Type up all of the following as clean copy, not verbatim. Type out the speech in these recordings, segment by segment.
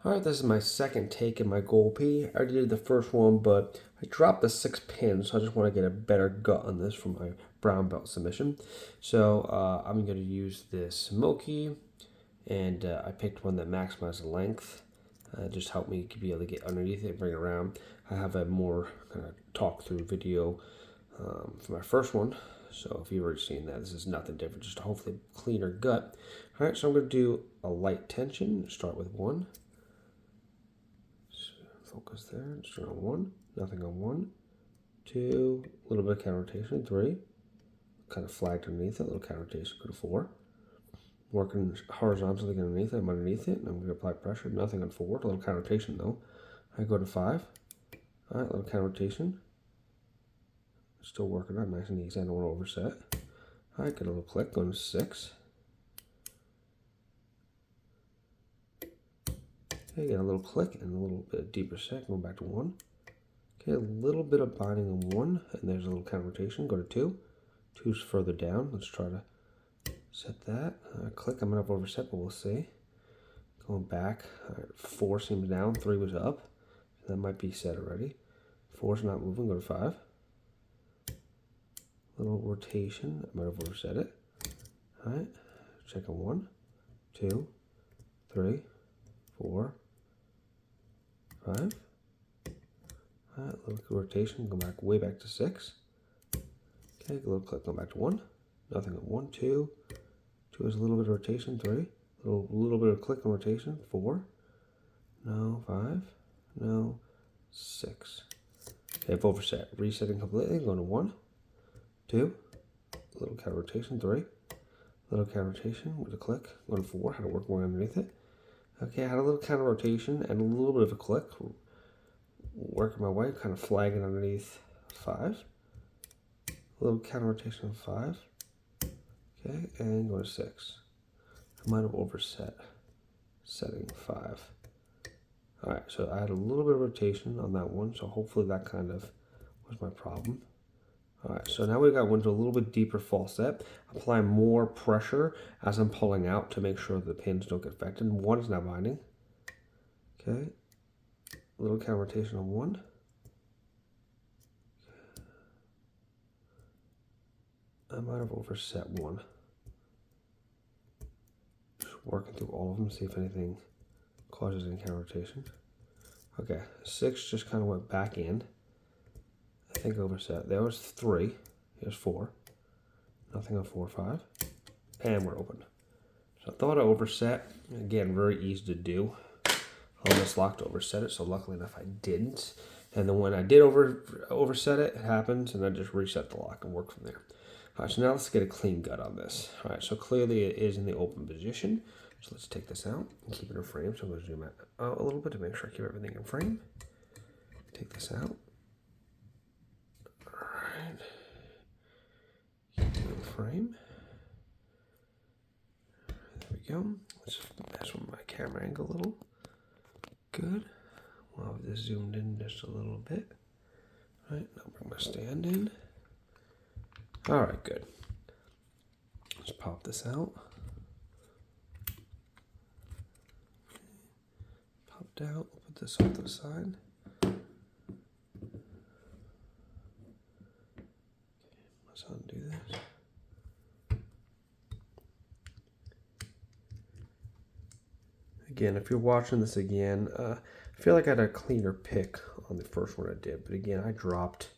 Alright, this is my second take in my gold P. I already did the first one, but I dropped the 6 pins, so I just want to get a better gut on this for my brown belt submission. So I'm going to use this Milky, and I picked one that maximizes length. Just help me be able to get underneath it and bring it around. I have a more kind of talk through video for my first one. So if you've already seen that, this is nothing different, just hopefully a cleaner gut. Alright, so I'm going to do a light tension. Start with 1. Focus there, start on 1, nothing on 1, 2, a little bit of counter rotation, 3, kind of flagged underneath it, a little counter rotation, go to 4, working horizontally underneath it, I'm underneath it, and I'm going to apply pressure, nothing on 4, a little counter rotation though. I go to 5, alright, a little counter rotation, still working on nice and easy, I don't want to overset. Alright, get a little click, going to 6. Okay, get a little click and a little bit deeper set, going back to 1. Okay, a little bit of binding on 1, and there's a little counter rotation, go to 2. 2's further down, let's try to set that. Click, I'm going to have overset, but we'll see. Going back, 4 seems down, 3 was up. That might be set already. 4's not moving, go to 5. Little rotation, I might have overset it. Alright, check on 1, 2, 3, 4, 5. Alright, a little rotation, go back way back to 6. Okay, a little click, go back to 1. Nothing on 1, 2. 2 is a little bit of rotation, 3. A little bit of click and rotation, 4. No, 5. No, 6. Okay, I've overset. Resetting completely, going to 1, 2. A little counter rotation, 3. A little counter rotation with a click, going to 4. How to work more underneath it. Okay, I had a little counter rotation and a little bit of a click. Working my way, kind of flagging underneath 5. A little counter rotation of 5. Okay, and go to 6. I might have overset setting 5. Alright, so I had a little bit of rotation on that one, so hopefully that kind of was my problem. Alright, so now we got one to a little bit deeper false set. Apply more pressure as I'm pulling out to make sure the pins don't get affected. 1 is now binding. Okay. A little counter rotation on 1. I might have overset 1. Just working through all of them, see if anything causes any counter rotation. Okay, 6 just kind of went back in. I think overset. There was 3. Here's 4. Nothing on 4, 5. And we're open. So I thought I overset. Again, very easy to do. I almost locked to overset it, so luckily enough I didn't. And then when I did overset it, it happens, and I just reset the lock and work from there. All right, so now let's get a clean gut on this. All right, so clearly it is in the open position. So let's take this out and keep it in frame. So I'm going to zoom out a little bit to make sure I keep everything in frame. Take this out. Frame. There we go. Let's mess with my camera angle a little. Good. We'll have this zoomed in just a little bit. All right, now bring my stand in. All right, good. Let's pop this out. Popped out. We'll put this off to the side. Let's undo this. Again, if you're watching this again, I feel like I had a cleaner pick on the first one I did. But again, I dropped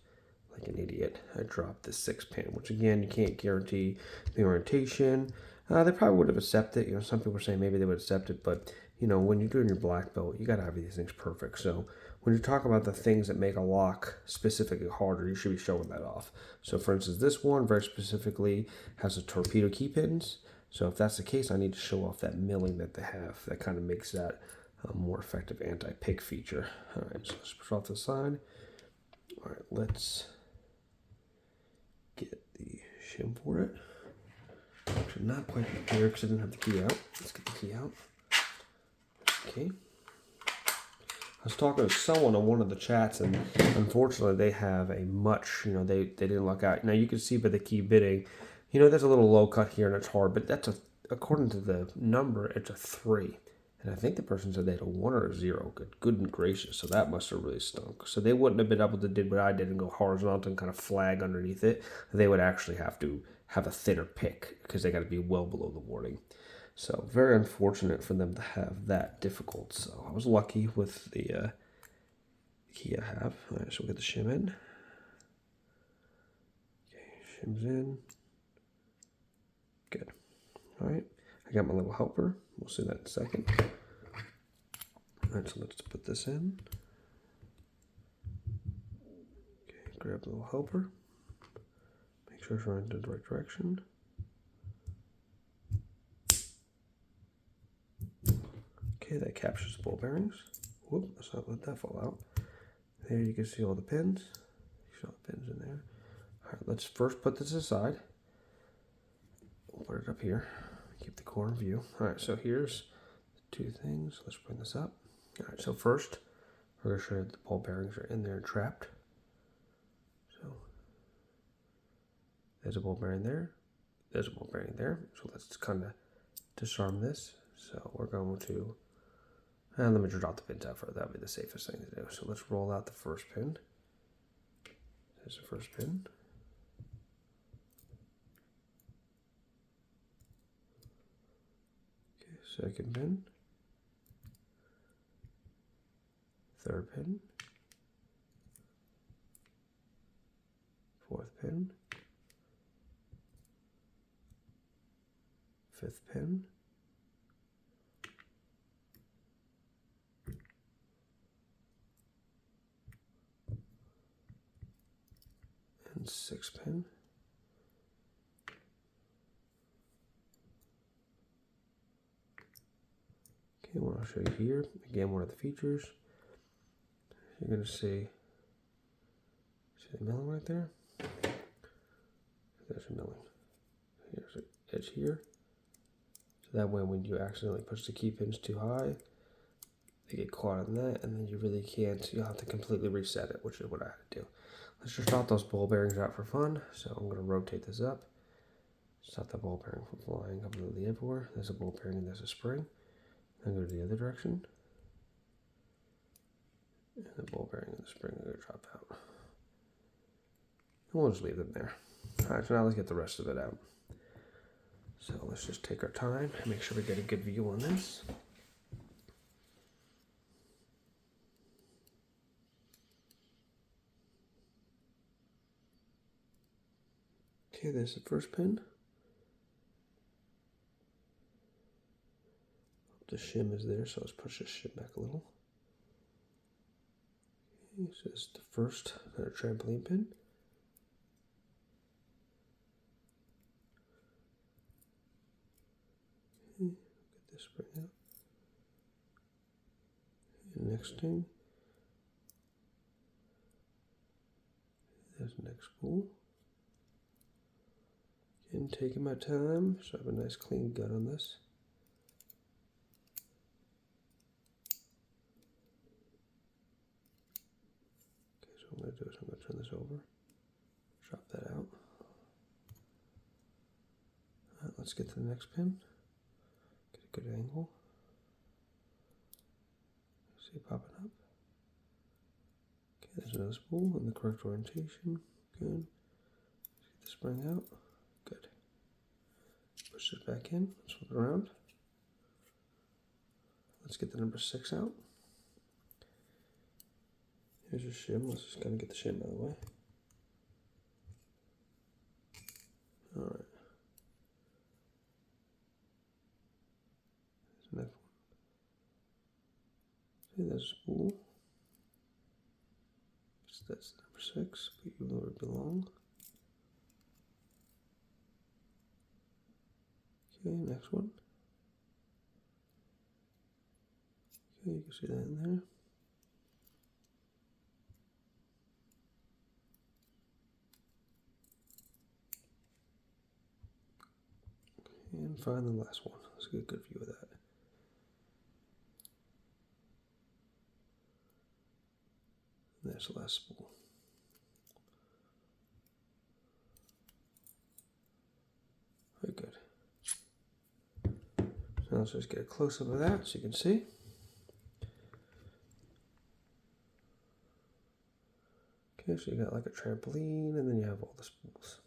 like an idiot. I dropped the 6 pin, which again, you can't guarantee the orientation. They probably would have accepted it. You know, some people are saying maybe they would accept it. But, you know, when you're doing your black belt, you got to have these things perfect. So when you talk about the things that make a lock specifically harder, you should be showing that off. So for instance, this one very specifically has a torpedo key pins. So if that's the case, I need to show off that milling that they have. That kind of makes that a more effective anti-pick feature. All right, so let's put it off to the side. All right, let's get the shim for it. Actually, not quite here because I didn't have the key out. Let's get the key out. Okay. I was talking to someone on one of the chats, and unfortunately, they have a much, you know, they didn't look out. Now, you can see by the key bitting, you know, there's a little low cut here, and it's hard, but that's according to the number, it's a 3. And I think the person said they had a 1 or a 0. Good and gracious. So that must have really stunk. So they wouldn't have been able to do what I did and go horizontal and kind of flag underneath it. They would actually have to have a thinner pick because they got to be well below the warning. So very unfortunate for them to have that difficult. So I was lucky with the key I have. All right, so we'll get the shim in. Okay, shim's in. Good. All right, I got my little helper. We'll see that in a second. All right, so let's put this in. Okay, grab the little helper. Make sure it's running in the right direction. Okay, that captures the ball bearings. Whoop, let's not let that fall out. There you can see all the pins. You see all the pins in there. All right, let's first put this aside. We'll put it up here. Keep the core in view. All right, so here's the 2 things. Let's bring this up. All right, so first, we're going to show you that the ball bearings are in there and trapped. So, there's a ball bearing there. There's a ball bearing there. So let's kind of disarm this. So we're going to, and let me drop the pins out first. That would be the safest thing to do. So let's roll out the first pin. There's the first pin. Okay, second pin. Third pin. Fourth pin. Fifth pin. And sixth pin. Okay, what I'll show you here, again, one of the features. You're going to see the milling right there? There's a milling. Here's an edge here. So that way when you accidentally push the key pins too high, they get caught in that, and then you really can't, you'll have to completely reset it, which is what I had to do. Let's just drop those ball bearings out for fun. So I'm going to rotate this up. Stop the ball bearing from flying completely everywhere. There's a ball bearing and there's a spring. Then go to the other direction. And the ball bearing and the spring are going to drop out. And we'll just leave them there. Alright, so now let's get the rest of it out. So let's just take our time and make sure we get a good view on this. Okay, there's the first pin. The shim is there, so let's push this shim back a little. Okay, so this is the first trampoline pin. Okay, get this spring out. And next thing, there's the next spool. Again, taking my time, so I have a nice clean gut on this. Okay, so what I'm going to do is I'm going to turn this over, drop that out. Alright, let's get to the next pin. Get a good angle. See it popping up. Okay, there's another spool in the correct orientation. Good. Get the spring out. Good. Push this back in. Let's flip it around. Let's get the number 6 out. Here's your shim. Let's just kind of get the shim out of the way. Alright. There's the next one. See, there's a spool. So that's number 6. Put you where it belongs. Okay, next one. Okay, you can see that in there. And find the last one. Let's get a good view of that. And there's the last spool. Very good. So now let's just get a close-up of that so you can see. Okay, so you got like a trampoline, and then you have all the spools.